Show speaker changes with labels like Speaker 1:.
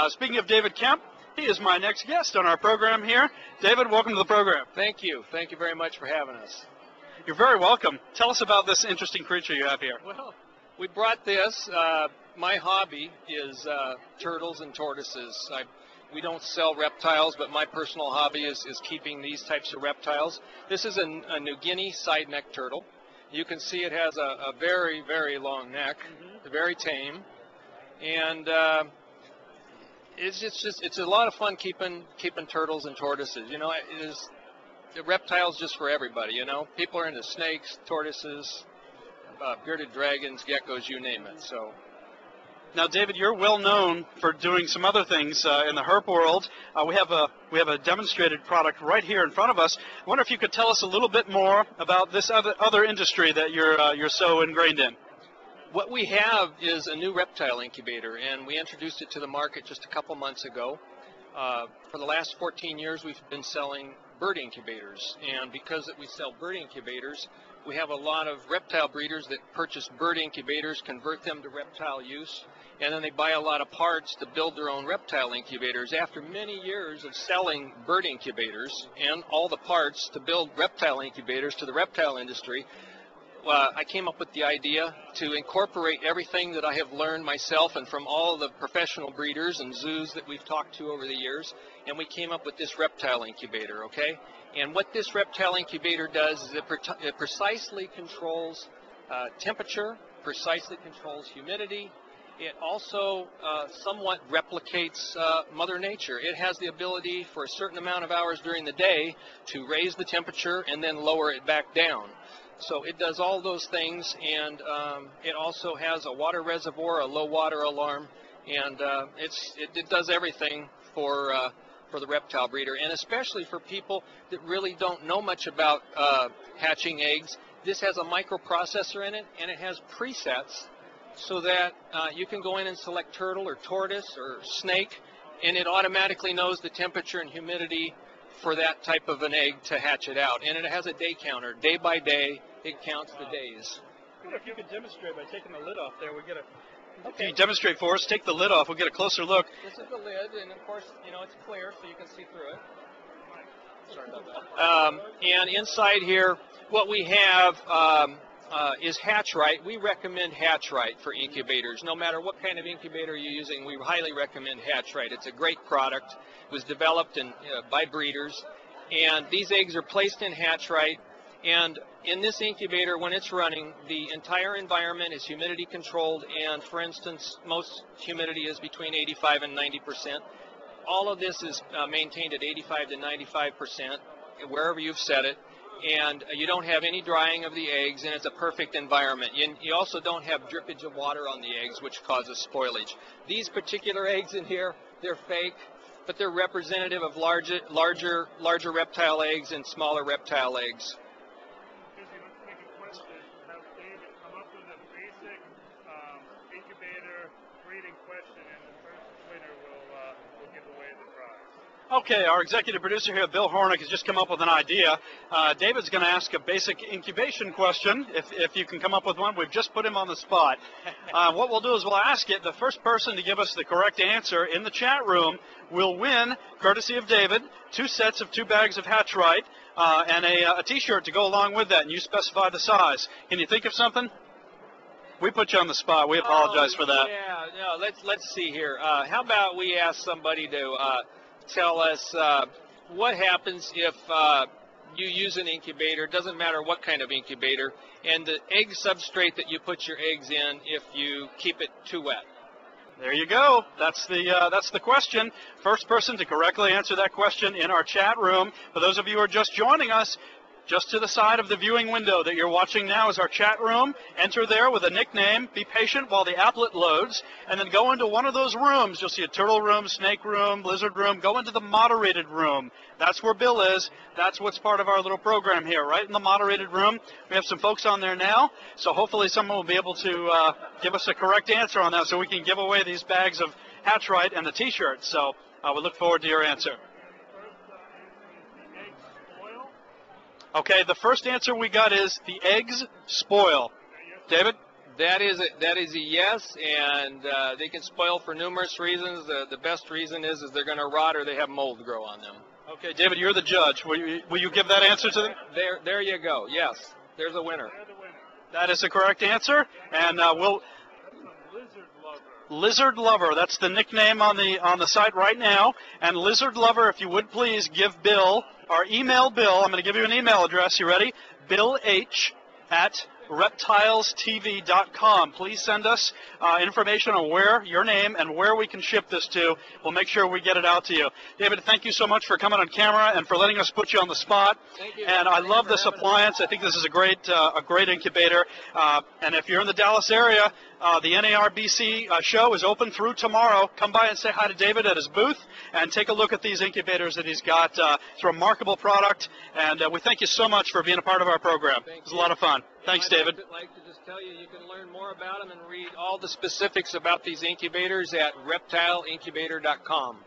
Speaker 1: Speaking of David Kemp, he is my next guest on our program here. David, welcome to the program.
Speaker 2: Thank you. Thank you very much for having us.
Speaker 1: You're very welcome. Tell us about this interesting creature you have here.
Speaker 2: Well, we brought this. My hobby is turtles and tortoises. We don't sell reptiles, but my personal hobby is keeping these types of reptiles. This is a New Guinea side neck turtle. You can see it has a very, very long neck, very tame, and it's a lot of fun keeping turtles and tortoises. You know, the reptiles just for everybody. You know, people are into snakes, tortoises, bearded dragons, geckos, you name it. So.
Speaker 1: Now, David, you're well known for doing some other things in the herp world. We have a demonstrated product right here in front of us. I wonder if you could tell us a little bit more about this other industry that you're so ingrained in.
Speaker 2: What we have is a new reptile incubator, and we introduced it to the market just a couple months ago. For the last 14 years, we've been selling bird incubators, and because we sell bird incubators, we have a lot of reptile breeders that purchase bird incubators, convert them to reptile use, and then they buy a lot of parts to build their own reptile incubators. After many years of selling bird incubators and all the parts to build reptile incubators to the reptile industry, I came up with the idea to incorporate everything that I have learned myself and from all of the professional breeders and zoos that we've talked to over the years, and we came up with this reptile incubator, okay? And what this reptile incubator does is it precisely controls temperature, precisely controls humidity. It also somewhat replicates Mother Nature. It has the ability for a certain amount of hours during the day to raise the temperature and then lower it back down. So it does all those things, and it also has a water reservoir, a low water alarm, and it does everything for the reptile breeder, and especially for people that really don't know much about hatching eggs. This has a microprocessor in it, and it has presets so that you can go in and select turtle or tortoise or snake, and it automatically knows the temperature and humidity for that type of an egg to hatch it out. And it has a day counter. Day by day, it counts the days.
Speaker 1: If you could demonstrate by taking the lid off there, we get a... Okay. Can you demonstrate for us? Take the lid off. We'll get a closer look.
Speaker 2: This is the lid, and of course, you know, it's clear, so you can see through it. Sorry about that. And inside here, what we have is Hatch Right. We recommend Hatch Right for incubators. No matter what kind of incubator you're using, we highly recommend Hatch Right. It's a great product. It was developed by breeders, and these eggs are placed in Hatch Right. And in this incubator, when it's running, the entire environment is humidity controlled, and for instance, most humidity is between 85 and 90%. All of this is maintained at 85 to 95% wherever you've set it, and you don't have any drying of the eggs, and it's a perfect environment. You also don't have drippage of water on the eggs, which causes spoilage. These particular eggs in here, they're fake, but they're representative of larger reptile eggs and smaller reptile eggs.
Speaker 1: Okay, our executive producer here, Bill Hornick, has just come up with an idea. David's going to ask a basic incubation question, if you can come up with one. We've just put him on the spot. What we'll do is we'll ask it. The first person to give us the correct answer in the chat room will win, courtesy of David, 2 sets of 2 bags of Hatch Right and a T-shirt to go along with that, and you specify the size. Can you think of something? We put you on the spot. We apologize for that.
Speaker 2: Yeah, no, let's see here. How about we ask somebody to tell us what happens if you use an incubator, doesn't matter what kind of incubator, and the egg substrate that you put your eggs in if you keep it too wet.
Speaker 1: There you go. That's the question. First person to correctly answer that question in our chat room. For those of you who are just joining us, just to the side of the viewing window that you're watching now is our chat room. Enter there with a nickname. Be patient while the applet loads, and then go into one of those rooms. You'll see a turtle room, snake room, lizard room. Go into the moderated room. That's where Bill is. That's what's part of our little program here, right in the moderated room. We have some folks on there now, so hopefully someone will be able to give us a correct answer on that so we can give away these bags of Hatch Right and the T-shirt. So we look forward to your answer. Okay, the first answer we got is the eggs spoil. David?
Speaker 2: That is a yes, and they can spoil for numerous reasons. The best reason is they're going to rot or they have mold grow on them.
Speaker 1: Okay, David, you're the judge. Will you give that answer to them?
Speaker 2: There you go. Yes, there's a winner.
Speaker 1: That is the correct answer, and Lizard Lover. That's the nickname on the site right now. And Lizard Lover, if you would please give Bill or email Bill. I'm going to give you an email address. You ready? BillH@reptilestv.com. Please send us information on where your name and where we can ship this to. We'll make sure we get it out to you. David, thank you so much for coming on camera and for letting us put you on the spot.
Speaker 2: Thank you.
Speaker 1: And I love this appliance. I think this is a great incubator. And if you're in the Dallas area, the NARBC show is open through tomorrow. Come by and say hi to David at his booth and take a look at these incubators that he's got. It's a remarkable product, and we thank you so much for being a part of our program. It was a lot of fun. Thanks, David.
Speaker 2: I'd like to just tell you, you can learn more about them and read all the specifics about these incubators at reptileincubator.com.